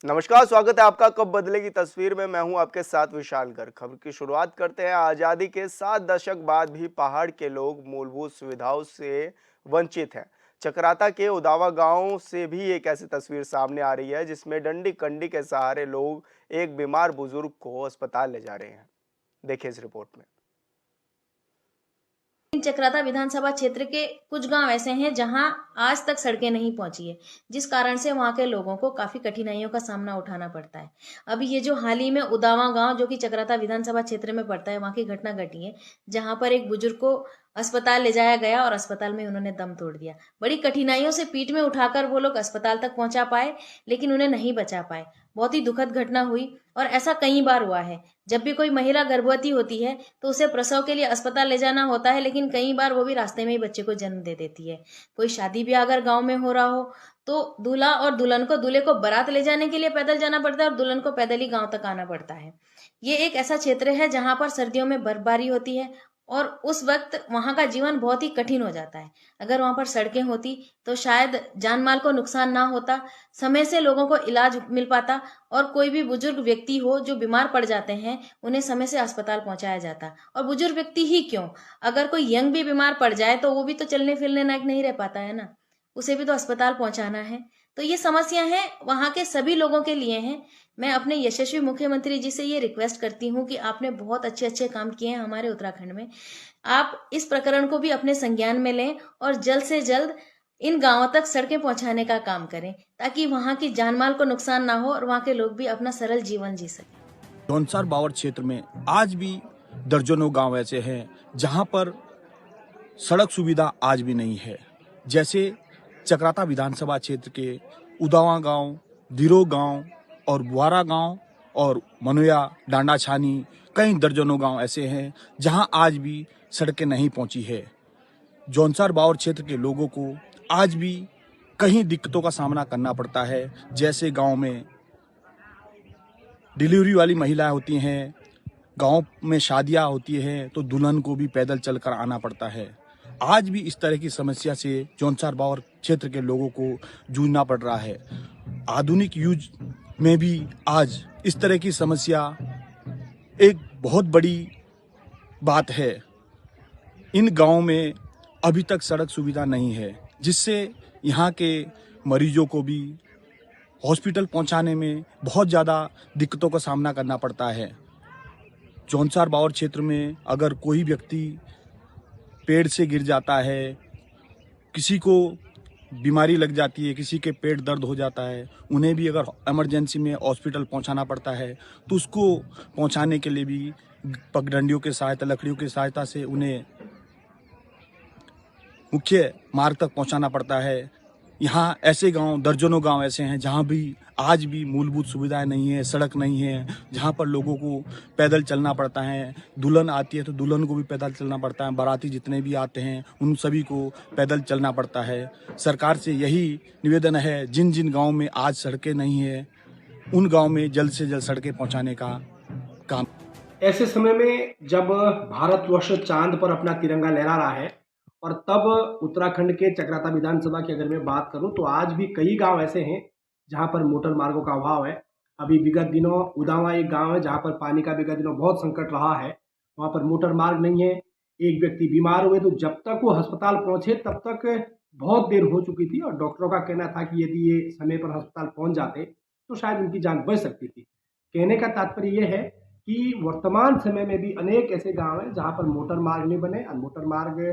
नमस्कार, स्वागत है आपका कब बदलेगी तस्वीर में। मैं हूं आपके साथ विशाल गर्ग। खबर की शुरुआत करते हैं। आजादी के 7 दशक बाद भी पहाड़ के लोग मूलभूत सुविधाओं से वंचित हैं। चकराता के उदावा गांव से भी एक ऐसी तस्वीर सामने आ रही है जिसमें डंडी कंडी के सहारे लोग एक बीमार बुजुर्ग को अस्पताल ले जा रहे हैं। देखिए इस रिपोर्ट में। चकराता विधानसभा क्षेत्र के कुछ गांव ऐसे हैं जहां आज तक सड़कें नहीं पहुंची है, जिस कारण से वहां के लोगों को काफी कठिनाइयों का सामना उठाना पड़ता है। अभी ये जो हाल ही में उदावा गांव जो कि चकराता विधानसभा क्षेत्र में पड़ता है, वहां की घटना घटी है, जहां पर एक बुजुर्ग को अस्पताल ले जाया गया और अस्पताल में उन्होंने दम तोड़ दिया। बड़ी कठिनाइयों से पीठ में उठाकर वो लोग अस्पताल तक पहुंचा पाए, लेकिन उन्हें नहीं बचा पाए। बहुत ही दुखद घटना हुई और ऐसा कई बार हुआ है। जब भी कोई महिला गर्भवती होती है तो उसे प्रसव के लिए अस्पताल ले जाना होता है, लेकिन कई बार वो भी रास्ते में ही बच्चे को जन्म दे देती है। कोई शादी ब्याह अगर गांव में हो रहा हो तो दूल्हा और दुल्हन को, दूल्हे को बारात ले जाने के लिए पैदल जाना पड़ता है और दुल्हन को पैदल ही गांव तक आना पड़ता है। ये एक ऐसा क्षेत्र है जहां पर सर्दियों में बर्फबारी होती है और उस वक्त वहां का जीवन बहुत ही कठिन हो जाता है। अगर वहां पर सड़कें होती तो शायद जान माल को नुकसान ना होता, समय से लोगों को इलाज मिल पाता और कोई भी बुजुर्ग व्यक्ति हो जो बीमार पड़ जाते हैं उन्हें समय से अस्पताल पहुंचाया जाता। और बुजुर्ग व्यक्ति ही क्यों, अगर कोई यंग भी बीमार पड़ जाए तो वो भी तो चलने फिरने लायक नहीं रह पाता है ना, उसे भी तो अस्पताल पहुंचाना है। तो ये समस्या है वहां के सभी लोगों के लिए है। मैं अपने यशस्वी मुख्यमंत्री जी से ये रिक्वेस्ट करती हूँ कि आपने बहुत अच्छे अच्छे काम किए हैं हमारे उत्तराखंड में, आप इस प्रकरण को भी अपने संज्ञान में लें और जल्द से जल्द इन गांवों तक सड़कें पहुंचाने का काम करें, ताकि वहां की जानमाल को नुकसान ना हो और वहां के लोग भी अपना सरल जीवन जी सकें। जौनसार बावर क्षेत्र में आज भी दर्जनों गांव ऐसे हैं जहां पर सड़क सुविधा आज भी नहीं है। जैसे चकराता विधानसभा क्षेत्र के उदावा गांव, दिरो गांव और बुआरा गांव और मनोया, डांडा छानी, कई दर्जनों गांव ऐसे हैं जहां आज भी सड़कें नहीं पहुंची है। जौनसार बावर क्षेत्र के लोगों को आज भी कई दिक्कतों का सामना करना पड़ता है। जैसे गांव में डिलीवरी वाली महिलाएं होती हैं, गांव में शादियां होती हैं तो दुल्हन को भी पैदल चलकर आना पड़ता है। आज भी इस तरह की समस्या से जौनसार बावर क्षेत्र के लोगों को जूझना पड़ रहा है। आधुनिक युग में भी आज इस तरह की समस्या एक बहुत बड़ी बात है। इन गांवों में अभी तक सड़क सुविधा नहीं है, जिससे यहाँ के मरीजों को भी हॉस्पिटल पहुंचाने में बहुत ज़्यादा दिक्कतों का सामना करना पड़ता है। जौनसार बावर क्षेत्र में अगर कोई व्यक्ति पेड़ से गिर जाता है, किसी को बीमारी लग जाती है, किसी के पेट दर्द हो जाता है, उन्हें भी अगर इमरजेंसी में हॉस्पिटल पहुंचाना पड़ता है तो उसको पहुंचाने के लिए भी पगडंडियों की सहायता, लकड़ियों की सहायता से उन्हें मुख्य मार्ग तक पहुंचाना पड़ता है। यहाँ ऐसे गांव, दर्जनों गांव ऐसे हैं जहाँ भी आज भी मूलभूत सुविधाएं नहीं है, सड़क नहीं है, जहाँ पर लोगों को पैदल चलना पड़ता है। दुल्हन आती है तो दुल्हन को भी पैदल चलना पड़ता है, बाराती जितने भी आते हैं उन सभी को पैदल चलना पड़ता है। सरकार से यही निवेदन है, जिन जिन गाँव में आज सड़कें नहीं है उन गाँव में जल्द से जल्द सड़कें पहुँचाने का काम। ऐसे समय में जब भारतवर्ष चांद पर अपना तिरंगा लहरा रहा है और तब उत्तराखंड के चकराता विधानसभा की अगर मैं बात करूं तो आज भी कई गांव ऐसे हैं जहां पर मोटर मार्गों का अभाव है। अभी विगत दिनों उदावा एक गांव है जहां पर पानी का विगत दिनों बहुत संकट रहा है, वहां पर मोटर मार्ग नहीं है। एक व्यक्ति बीमार हुए तो जब तक वो अस्पताल पहुंचे तब तक बहुत देर हो चुकी थी और डॉक्टरों का कहना था कि यदि ये समय पर अस्पताल पहुंच जाते तो शायद उनकी जान बच सकती थी। कहने का तात्पर्य यह है कि वर्तमान समय में भी अनेक ऐसे गांव हैं जहां पर मोटर मार्ग नहीं बने और मोटर मार्ग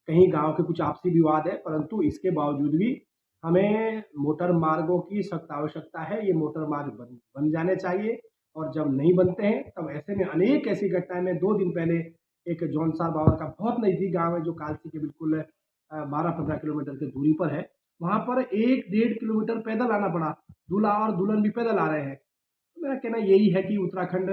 कहीं गांव के कुछ आपसी विवाद है, परंतु इसके बावजूद भी हमें मोटर मार्गों की सख्त आवश्यकता है। ये मोटर मार्ग बन जाने चाहिए और जब नहीं बनते हैं तब ऐसे में अनेक ऐसी घटनाएं। मैं 2 दिन पहले एक जौनसार बावर का बहुत नज़दीक गांव है जो कालसी के बिल्कुल 12-15 किलोमीटर की दूरी पर है, वहां पर 1-1.5 किलोमीटर पैदल आना पड़ा। दूल्हा और दुल्हन भी पैदल आ रहे हैं। मेरा कहना यही है कि उत्तराखंड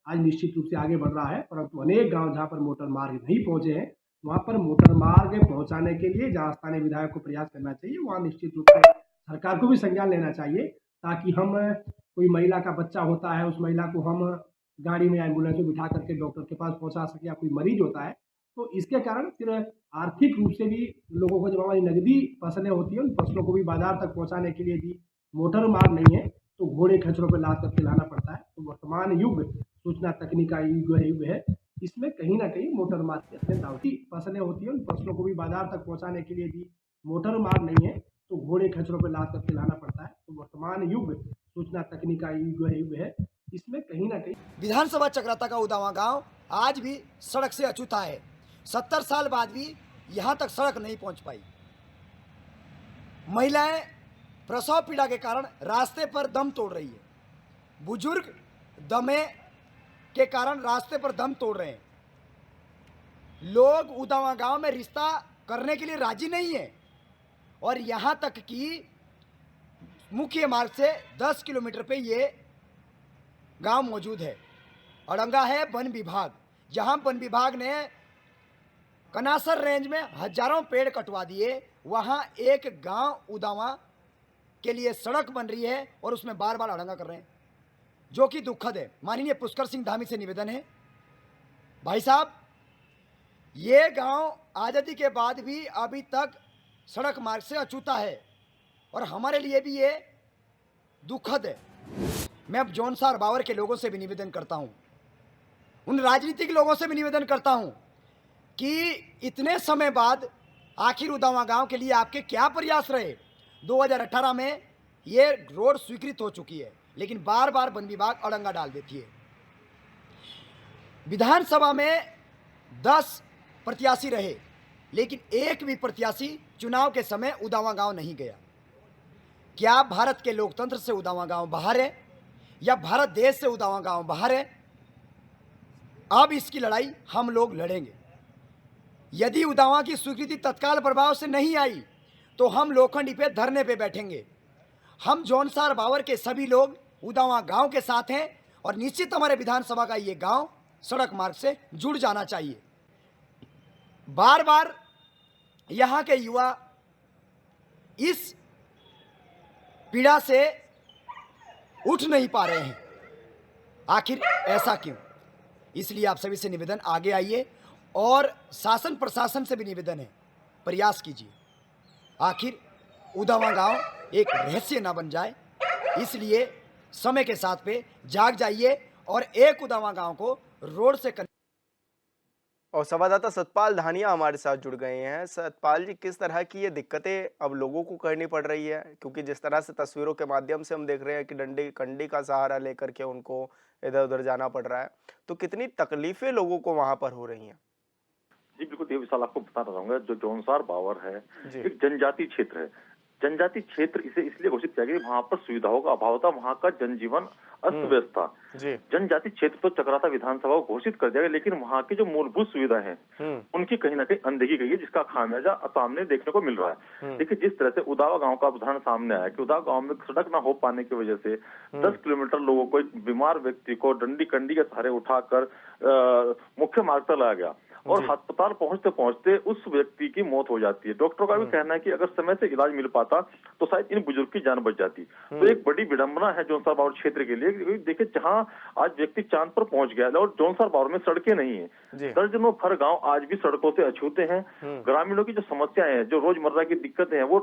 आज निश्चित रूप से आगे बढ़ रहा है, परंतु अनेक गांव जहां पर मोटर मार्ग नहीं पहुंचे हैं वहां पर मोटर मार्ग पहुंचाने के लिए जहां स्थानीय विधायक को प्रयास करना चाहिए, वहां निश्चित रूप से सरकार को भी संज्ञान लेना चाहिए, ताकि हम कोई महिला का बच्चा होता है उस महिला को हम गाड़ी में एम्बुलेंस में बिठा करके डॉक्टर के पास पहुंचा सके, या कोई मरीज होता है तो इसके कारण फिर आर्थिक रूप से भी लोगों को, जब हमारी नकदी फसलें होती है उन फसलों को भी बाजार तक पहुंचाने के लिए भी मोटर मार्ग नहीं है तो घोड़े खच्चरों पर लाद कर खिलाना पड़ता है। तो वर्तमान युग सूचना तकनीक का युग है। इसमें कहीं ना कहीं मोटर मार्ग की अत्यंत आवश्यक फसलें होती है, उन फसलों को भी बाजार तक पहुंचाने के लिए भी मोटर मार्ग नहीं है, तो घोड़े खच्चरों पर लाद कर खिलाना पड़ता है। तो वर्तमान युग सूचना तकनीक का युग है। इसमें कहीं ना कहीं विधानसभा चक्राता का उदावा गांव आज भी सड़क से अछूता है। 70 साल बाद भी यहां तक सड़क नहीं पहुंच पाई। महिलाएं प्रसव पीड़ा के कारण रास्ते पर दम तोड़ रही है। बुजुर्ग दमे के कारण रास्ते पर दम तोड़ रहे हैं। लोग उदावा गांव में रिश्ता करने के लिए राजी नहीं है और यहां तक कि मुख्य मार्ग से 10 किलोमीटर पे ये गांव मौजूद है। अड़ंगा है वन विभाग, जहां वन विभाग ने कनासर रेंज में हजारों पेड़ कटवा दिए, वहां एक गांव उदावा के लिए सड़क बन रही है और उसमें बार बार अड़ंगा कर रहे हैं, जो कि दुखद है। माननीय पुष्कर सिंह धामी से निवेदन है, भाई साहब, ये गांव आज़ादी के बाद भी अभी तक सड़क मार्ग से अछूता है और हमारे लिए भी ये दुखद है। मैं अब जौनसार बावर के लोगों से भी निवेदन करता हूं, उन राजनीतिक लोगों से भी निवेदन करता हूं कि इतने समय बाद आखिर उदावा गांव के लिए आपके क्या प्रयास रहे। 2018 में ये रोड स्वीकृत हो चुकी है, लेकिन बार बार वन विभाग अड़ंगा डाल देती है। विधानसभा में 10 प्रत्याशी रहे, लेकिन एक भी प्रत्याशी चुनाव के समय उदावा गांव नहीं गया। क्या भारत के लोकतंत्र से उदावा गांव बाहर है या भारत देश से उदावा गांव बाहर है? अब इसकी लड़ाई हम लोग लड़ेंगे। यदि उदावा की स्वीकृति तत्काल प्रभाव से नहीं आई तो हम लोखंडी पे धरने पे बैठेंगे। हम जौनसार बावर के सभी लोग उदावा गांव के साथ हैं और निश्चित हमारे विधानसभा का ये गांव सड़क मार्ग से जुड़ जाना चाहिए। बार बार यहाँ के युवा इस पीड़ा से उठ नहीं पा रहे हैं, आखिर ऐसा क्यों? इसलिए आप सभी से निवेदन, आगे आइए और शासन प्रशासन से भी निवेदन है, प्रयास कीजिए। आखिर उदावा गांव एक रहस्य ना बन जाए, इसलिए समय के साथ पे जाग जाइए और एक उदावा गांव को रोड से और संवाददाता सतपाल धानिया हमारे साथ जुड़ गए हैं। सतपाल जी, किस तरह की ये दिक्कतें अब लोगों को करनी पड़ रही है? क्योंकि जिस तरह से तस्वीरों के माध्यम से हम देख रहे हैं कि डंडी कंडी का सहारा लेकर के उनको इधर उधर जाना पड़ रहा है, तो कितनी तकलीफें लोगों को वहां पर हो रही हैं? जी बिल्कुल देव विशाल, आपको बताना चाहूंगा, जो जौनसार बावर है जी। एक जनजाति क्षेत्र है। जनजाति क्षेत्र इसे इसलिए घोषित किया गया, वहां पर सुविधाओं का अभाव था, वहां का जनजीवन अस्त व्यस्त था। जी। जनजाति क्षेत्र तो चक्राता विधानसभा को घोषित कर दिया गया, लेकिन वहां की जो मूलभूत सुविधाएं हैं उनकी कहीं ना कहीं अनदेखी गई है, जिसका खामियाजा सामने देखने को मिल रहा है। देखिए, जिस तरह से उदावा गांव का उदाहरण सामने आया कि उदावा गांव में सड़क ना हो पाने की वजह से 10 किलोमीटर लोगों को, एक बीमार व्यक्ति को डंडी कंडी के सहारे उठाकर मुख्य मार्ग पर लाया गया और अस्पताल पहुंचते पहुंचते उस व्यक्ति की मौत हो जाती है। डॉक्टरों का भी कहना है कि अगर समय से इलाज मिल पाता तो शायद इन बुजुर्ग की जान बच जाती। तो एक बड़ी विडंबना है जौनसार बावर क्षेत्र के लिए। देखिए, जहां आज व्यक्ति चांद पर पहुंच गया और जौनसार बावर में सड़कें नहीं है, दर्जनों भर गांव आज भी सड़कों से अछूते हैं। ग्रामीणों की जो समस्याएं हैं, जो रोजमर्रा की दिक्कतें हैं, वो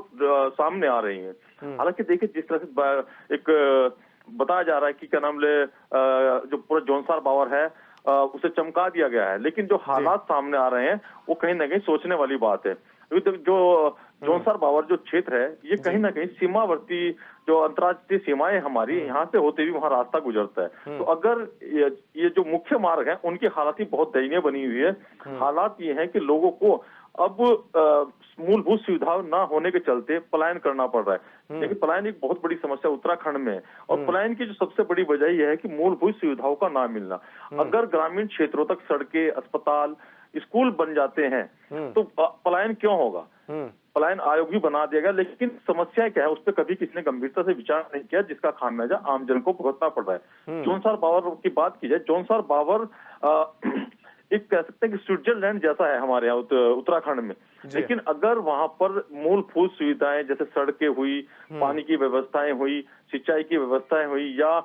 सामने आ रही हैं। हालांकि देखिए, जिस तरह से एक बताया जा रहा है कि क्या नाम ले, जो पूरा जौनसार बावर है उसे चमका दिया गया है, लेकिन जो हालात सामने आ रहे हैं वो कहीं ना कहीं सोचने वाली बात है। जो जौनसार बावर जो क्षेत्र है, ये कहीं ना कहीं सीमावर्ती जो अंतर्राष्ट्रीय सीमाएं हमारी, यहाँ से होते हुए वहां रास्ता गुजरता है। तो अगर ये जो मुख्य मार्ग है उनकी हालत ही बहुत दयनीय बनी हुई है। हालात ये है कि लोगों को अब मूलभूत सुविधा ना होने के चलते पलायन करना पड़ रहा है। देखिए, पलायन एक बहुत बड़ी समस्या उत्तराखंड में है और पलायन की जो सबसे बड़ी वजह यह है कि मूलभूत सुविधाओं का ना मिलना। अगर ग्रामीण क्षेत्रों तक सड़कें, अस्पताल, स्कूल बन जाते हैं तो पलायन क्यों होगा? पलायन आयोग भी बना दिया गया, लेकिन समस्या क्या है उस पर कभी किसी ने गंभीरता से विचार नहीं किया, जिसका खामियाजा आमजन को भुगतना पड़ रहा है। जौनसार बावर की बात की जाए, जौनसार बावर एक कह सकते हैं कि स्विट्जरलैंड जैसा है हमारे यहाँ उत्तराखंड में। लेकिन अगर वहां पर मूलभूत सुविधाएं जैसे सड़कें हुई, पानी की व्यवस्थाएं हुई, सिंचाई की व्यवस्थाएं हुई, या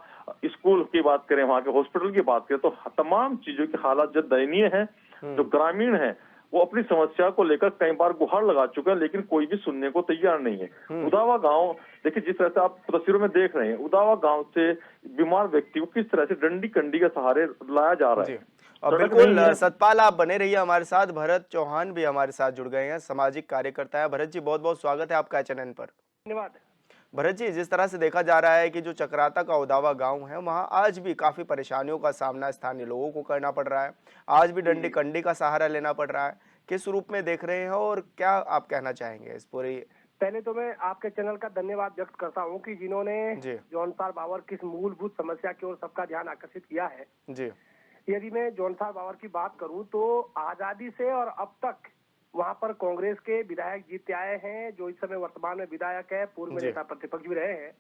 स्कूल की बात करें, वहां के हॉस्पिटल की बात करें, तो तमाम चीजों की हालत जो दयनीय है। जो ग्रामीण है वो अपनी समस्या को लेकर कई बार गुहार लगा चुके हैं, लेकिन कोई भी सुनने को तैयार नहीं है। उदावा गांव देखिए, जिस तरह से आप तस्वीरों में देख रहे हैं, उदावा गांव से बीमार व्यक्ति को किस तरह से डंडी कंडी के सहारे लाया जा रहा जी। है। और सड़क बिल्कुल नहीं है। सतपाल, आप बने रहिए हमारे साथ। भरत चौहान भी हमारे साथ जुड़ गए हैं, सामाजिक कार्यकर्ता है। भरत जी, बहुत बहुत स्वागत है आपका चैनल पर। धन्यवाद। भरत जी, जिस तरह से देखा जा रहा है कि जो चक्राता का उदावा गांव है, वहां आज भी काफी परेशानियों का सामना स्थानीय लोगों को करना पड़ रहा है। आज भी डंडी कंडी का सहारा लेना पड़ रहा है। किस रूप में देख रहे हैं और क्या आप कहना चाहेंगे इस पूरी? पहले तो मैं आपके चैनल का धन्यवाद व्यक्त करता हूं कि जिन्होंने जी। जौनसार बावर की इस मूलभूत समस्या की ओर सबका ध्यान आकर्षित किया है। जी। यदि मैं जौनसार बावर की बात करूं तो आजादी से और अब तक वहां पर कांग्रेस के विधायक जीतते आए हैं, जो इस समय वर्तमान में विधायक है, पूर्व में जी। नेता प्रतिपक्ष भी रहे हैं।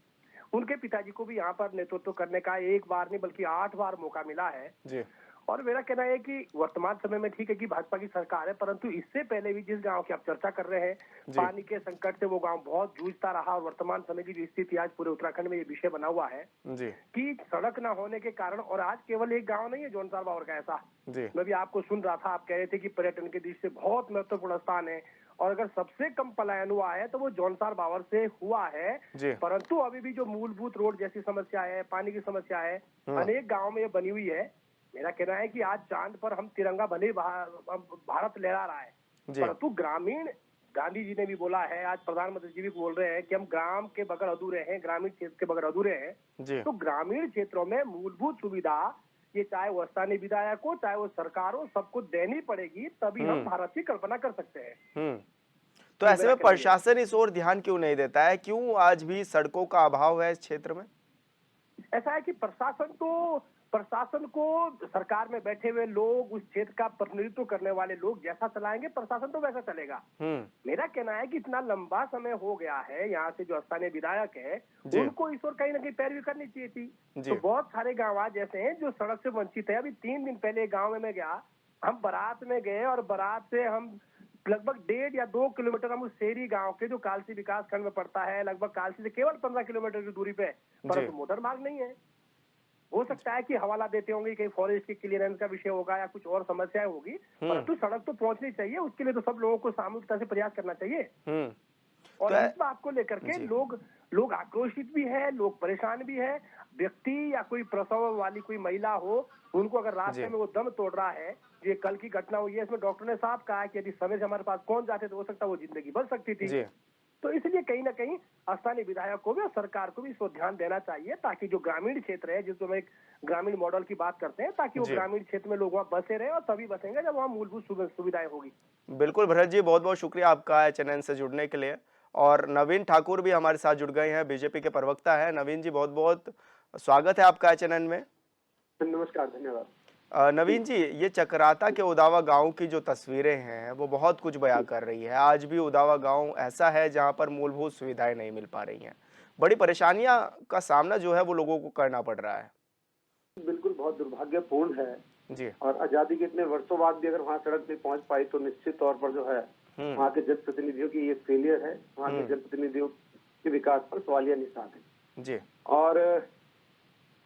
उनके पिताजी को भी यहाँ पर नेतृत्व करने का एक बार नहीं बल्कि 8 बार मौका मिला है। जी। और मेरा कहना है कि वर्तमान समय में ठीक है कि भाजपा की सरकार है, परंतु इससे पहले भी जिस गांव की आप चर्चा कर रहे हैं, जी। पानी के संकट से वो गांव बहुत जूझता रहा और वर्तमान समय की जो स्थिति आज पूरे उत्तराखंड में ये विषय बना हुआ है जी। कि सड़क न होने के कारण, और आज केवल एक गांव नहीं है जौनसार बावर का ऐसा। जी। मैं भी आपको सुन रहा था, आप कह रहे थे कि पर्यटन के दृष्टि से बहुत महत्वपूर्ण स्थान है और अगर सबसे कम पलायन हुआ है तो वो जौनसार बावर से हुआ है। जी। परंतु अभी भी जो मूलभूत रोड जैसी समस्या है, पानी की समस्या है, अनेक गाँव में ये बनी हुई है। मेरा कहना है कि आज चांद पर हम तिरंगा भले भारत लहरा रहा है, परंतु ग्रामीण, गांधी जी ने भी बोला है, आज प्रधानमंत्री जी भी बोल रहे हैं कि हम ग्राम के बगैर अधूरे हैं, ग्रामीण क्षेत्र के बगैर अधूरे हैं। जी। तो ग्रामीण क्षेत्रों में मूलभूत सुविधा, ये चाहे वो स्थानीय विधायक हो चाहे वो सरकार हो, सबको देनी पड़ेगी, तभी हम भारत की कल्पना कर सकते हैं। तो ऐसे में प्रशासन इस ओर ध्यान क्यों नहीं देता है? क्यों आज भी सड़कों का अभाव है इस क्षेत्र में? ऐसा है कि प्रशासन को सरकार में बैठे हुए लोग, उस क्षेत्र का प्रतिनिधित्व करने वाले लोग जैसा चलाएंगे, प्रशासन तो वैसा चलेगा। मेरा कहना है कि इतना लंबा समय हो गया है, यहाँ से जो स्थानीय विधायक है उनको इस ओर कहीं ना कहीं पैरवी करनी चाहिए थी। तो बहुत सारे गाँव आज ऐसे हैं जो सड़क से वंचित है। अभी 3 दिन पहले गाँव में मैं गया, हम बारात में गए और बारात से हम लगभग 1.5 या 2 किलोमीटर हम उस शेरी गांव के, जो कालसी विकास खंड में पड़ता है, लगभग कालसी से केवल 15 किलोमीटर की दूरी पे, परंतु मोटर मार्ग नहीं है। हो सकता है कि हवाला देते होंगे, कहीं फॉरेस्ट की क्लियरेंस का विषय होगा या कुछ और समस्याएं होगी, परंतु सड़क तो पहुंचनी चाहिए। उसके लिए तो सब लोगों को सामूहिकता से प्रयास करना चाहिए। और इस बात को लेकर के लोग आक्रोशित भी है, लोग परेशान भी है। व्यक्ति या कोई प्रसव वाली कोई महिला हो, उनको अगर रास्ते में वो दम तोड़ रहा है, ये कल की घटना हुई है, इसमें डॉक्टर ने साफ कहा कि यदि समय से हमारे पास पहुंच जाते तो हो सकता है वो जिंदगी बच सकती थी। तो इसलिए कहीं ना कहीं स्थानीय विधायक को भी और सरकार को भी इस पर ध्यान देना चाहिए, ताकि जो ग्रामीण क्षेत्र है, जिसको हम एक ग्रामीण मॉडल की बात करते हैं, ताकि वो ग्रामीण क्षेत्र में लोग वहाँ बसे रहे और तभी बसेंगे जब वहाँ मूलभूत सुविधाएं होगी। बिल्कुल भरत जी, बहुत बहुत शुक्रिया आपका चैनल से जुड़ने के लिए। और नवीन ठाकुर भी हमारे साथ जुड़ गए हैं, बीजेपी के प्रवक्ता है। नवीन जी, बहुत बहुत स्वागत है आपका चैनल में। नमस्कार, धन्यवाद। नवीन जी, ये चक्राता के उदावा गांव की जो तस्वीरें हैं वो बहुत कुछ बयां कर रही है। आज भी उदावा गांव ऐसा है जहां पर मूलभूत सुविधाएं नहीं मिल पा रही हैं। बड़ी परेशानियां का सामना जो है वो लोगों को करना पड़ रहा है। बिल्कुल, बहुत दुर्भाग्यपूर्ण है जी। और आजादी के इतने वर्षों बाद भी अगर वहाँ सड़क नहीं पहुँच पाई तो निश्चित तौर पर जो है वहाँ के जनप्रतिनिधियों की ये फेलियर है, वहाँ के जनप्रतिनिधियों के विकास पर सवालिया निशान है। जी। और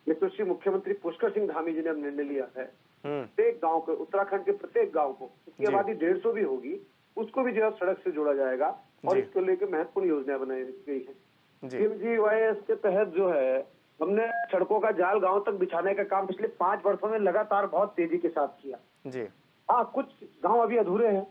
यशस्वी मुख्यमंत्री पुष्कर सिंह धामी जी ने अब निर्णय लिया है, प्रत्येक गांव को, उत्तराखंड के प्रत्येक गांव को, उसकी आबादी 150 भी होगी, उसको भी जो है सड़क से जोड़ा जाएगा और इसको लेकर महत्वपूर्ण योजना बनाई गई है। PMGYS के तहत जो है हमने सड़कों का जाल गांव तक बिछाने का काम पिछले 5 वर्षों में लगातार बहुत तेजी के साथ किया। जी। हाँ, कुछ गांव अभी अधूरे हैं,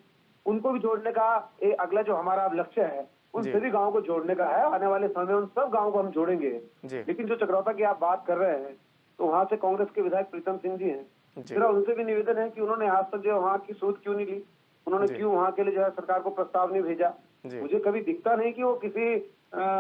उनको भी जोड़ने का अगला जो हमारा लक्ष्य है, उन सभी गांवों को जोड़ने का है। आने वाले समय में उन सब गांवों को हम जोड़ेंगे। लेकिन जो चक्राता की आप बात कर रहे हैं, तो वहाँ से कांग्रेस के विधायक प्रीतम सिंह जी हैं। मेरा उनसे भी निवेदन है कि उन्होंने आज तक जो वहाँ की सोच क्यों नहीं ली, उन्होंने क्यों वहाँ के लिए जो है सरकार को प्रस्ताव नहीं भेजा। मुझे कभी दिखता नहीं कि वो किसी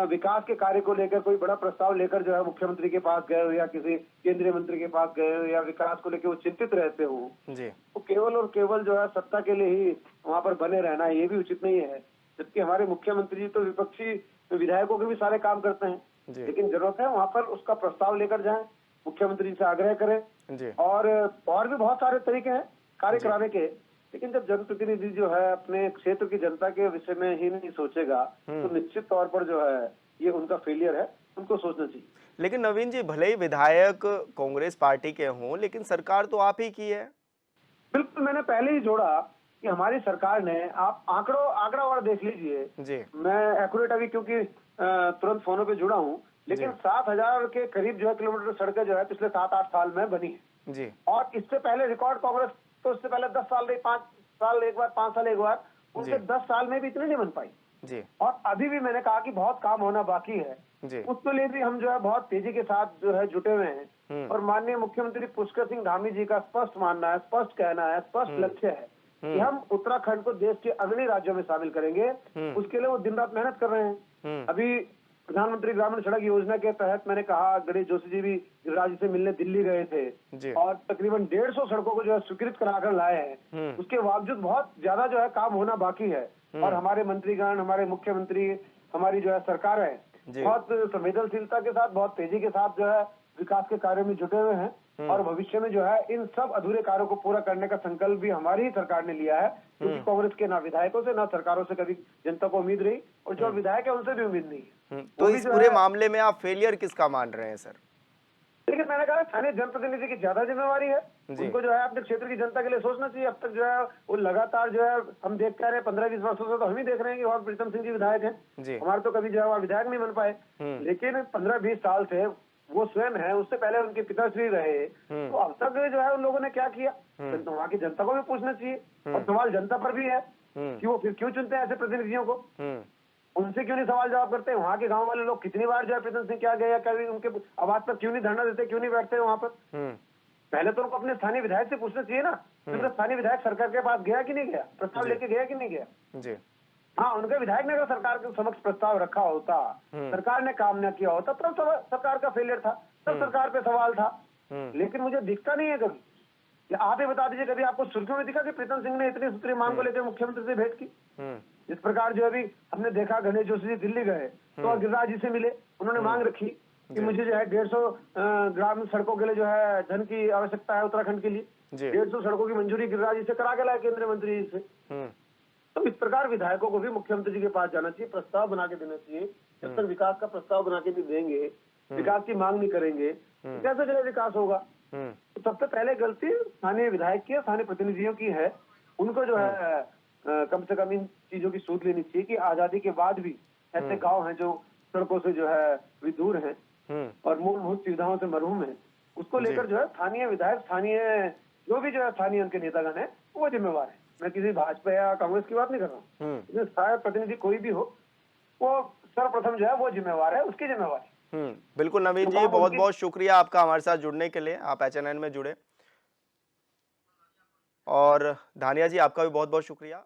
विकास के कार्य को लेकर कोई बड़ा प्रस्ताव लेकर जो है मुख्यमंत्री के पास गए हो या किसी केंद्रीय मंत्री के पास गए हो या विकास को लेकर वो चिंतित रहते हो। वो केवल और केवल जो है सत्ता के लिए ही वहाँ पर बने रहना, ये भी उचित नहीं है। जबकि हमारे मुख्यमंत्री जी तो विपक्षी विधायकों के भी सारे काम करते हैं, लेकिन जरूरत है वहाँ पर उसका प्रस्ताव लेकर जाएं, मुख्यमंत्री जी से आग्रह करें। और भी बहुत सारे तरीके हैं कार्य कराने के, लेकिन जब जनप्रतिनिधि जो है अपने क्षेत्र की जनता के विषय में ही नहीं सोचेगा तो निश्चित तौर पर जो है ये उनका फेलियर है, उनको सोचना चाहिए। लेकिन नवीन जी, भले ही विधायक कांग्रेस पार्टी के हों, लेकिन सरकार तो आप ही की है। बिल्कुल, मैंने पहले ही जोड़ा कि हमारी सरकार ने, आप आंकड़ावार देख लीजिए जी। मैं एक्यूरेट अभी क्योंकि तुरंत फोनों पे जुड़ा हूँ, लेकिन 7,000 के करीब जो है किलोमीटर सड़कें जो है पिछले 7-8 साल में बनी है। जी। और इससे पहले रिकॉर्ड कांग्रेस तो इससे पहले 10 साल रही, 5 साल एक बार, 5 साल एक बार, उनके 10 साल में भी इतनी नहीं बन पाई। जी। और अभी भी मैंने कहा कि बहुत काम होना बाकी है, जी। उसके लिए भी हम जो है बहुत तेजी के साथ जो है जुटे हुए हैं। और माननीय मुख्यमंत्री पुष्कर सिंह धामी जी का स्पष्ट मानना है, स्पष्ट कहना है, स्पष्ट लक्ष्य है कि हम उत्तराखंड को देश के अग्रणी राज्यों में शामिल करेंगे। उसके लिए वो दिन रात मेहनत कर रहे हैं। अभी प्रधानमंत्री ग्रामीण सड़क योजना के तहत मैंने कहा, गणेश जोशी जी भी गिरिराज जी से मिलने दिल्ली गए थे और तकरीबन 150 सड़कों को जो है स्वीकृत कराकर लाए हैं। उसके बावजूद बहुत ज्यादा जो है काम होना बाकी है। और हमारे मंत्रीगण, हमारे मुख्यमंत्री, हमारी जो है सरकार है, बहुत संवेदनशीलता के साथ, बहुत तेजी के साथ जो है विकास के कार्यों में जुटे हुए हैं। और भविष्य में जो है इन सब अधूरे कार्यों को पूरा करने का संकल्प भी हमारी ही सरकार ने लिया है, क्योंकि कांग्रेस के ना विधायकों से ना सरकारों से कभी जनता को उम्मीद रही, और जो विधायक है उनसे भी उम्मीद नहीं है। तो इस पूरे मामले में आप फेलियर किसका मान रहे हैं सर? लेकिन मैंने कहा स्थानीय जनप्रतिनिधि की ज्यादा जिम्मेवारी है। उनको जो है अपने क्षेत्र की जनता के लिए सोचना चाहिए। अब तक जो है वो लगातार जो है हम देखते आ रहे हैं, 15-20 वर्षों से तो हम ही देख रहे हैं कि और प्रीतम सिंह जी विधायक हैं, हमारे तो कभी जो है विधायक नहीं बन पाए। लेकिन 15-20 साल से वो स्वयं है, उससे पहले उनके पिताश्री रहे, तो अब तक जो है उन लोगों ने क्या किया, तो वहाँ की जनता को भी पूछना चाहिए। और सवाल जनता पर भी है कि वो फिर क्यों चुनते हैं ऐसे प्रतिनिधियों को, उनसे क्यों नहीं सवाल जवाब करते? वहाँ के गांव वाले लोग कितनी बार जो है प्रीतम सिंह क्या गए या कभी उनके आवाज पर क्यों नहीं धरना देते, क्यों नहीं बैठते वहाँ पर? पहले तो उनको अपने स्थानीय विधायक से पूछना चाहिए ना, क्योंकि स्थानीय विधायक सरकार के पास गया कि नहीं गया, प्रस्ताव लेके गया कि नहीं गया? जी। हाँ, उनके विधायक ने अगर सरकार के समक्ष प्रस्ताव रखा होता, सरकार ने काम न किया होता, तब सरकार का फेलियर था, तब सरकार पे सवाल था। लेकिन मुझे दिखता नहीं है कभी। या आप ही बता दीजिए, कभी आपको सुर्खियों में दिखा कि प्रीतम सिंह ने इतनी सूत्री मांग को लेकर मुख्यमंत्री से भेंट की? इस प्रकार जो अभी हमने देखा, गणेश जोशी जी दिल्ली गए तो गिरिराज जी से मिले, उन्होंने मांग रखी कि मुझे जो है 150 ग्रामीण सड़कों के लिए जो है धन की आवश्यकता है उत्तराखंड के लिए। 150 सड़कों की मंजूरी गिरिराज जी से करा के लाए केंद्रीय मंत्री जी से। तो इस प्रकार विधायकों को भी मुख्यमंत्री जी के पास जाना चाहिए, प्रस्ताव बना के देना चाहिए। जब तक विकास का प्रस्ताव बना के भी देंगे, विकास की मांग नहीं करेंगे, तो कैसे जो है विकास होगा? तो सबसे पहले गलती स्थानीय विधायक की, स्थानीय प्रतिनिधियों की है। उनको जो है कम से कम इन चीजों की सूझ लेनी चाहिए कि आजादी के बाद भी ऐसे गांव हैं जो सड़कों से जो है दूर हैं और मूलभूत सुविधाओं से महरूम है। उसको लेकर जो है स्थानीय विधायक, स्थानीय जो भी जो है स्थानीय उनके नेतागण है, वो जिम्मेवार है। मैं किसी भाजपा या कांग्रेस की बात नहीं कर रहा हूँ। स्थानीय प्रतिनिधि कोई भी हो, वो सर्वप्रथम जो है वो जिम्मेवार है, उसकी जिम्मेवारी। बिल्कुल नवीन जी, बहुत बहुत शुक्रिया आपका हमारे साथ जुड़ने के लिए, आप HNN में जुड़े। और धानिया जी, आपका भी बहुत बहुत शुक्रिया।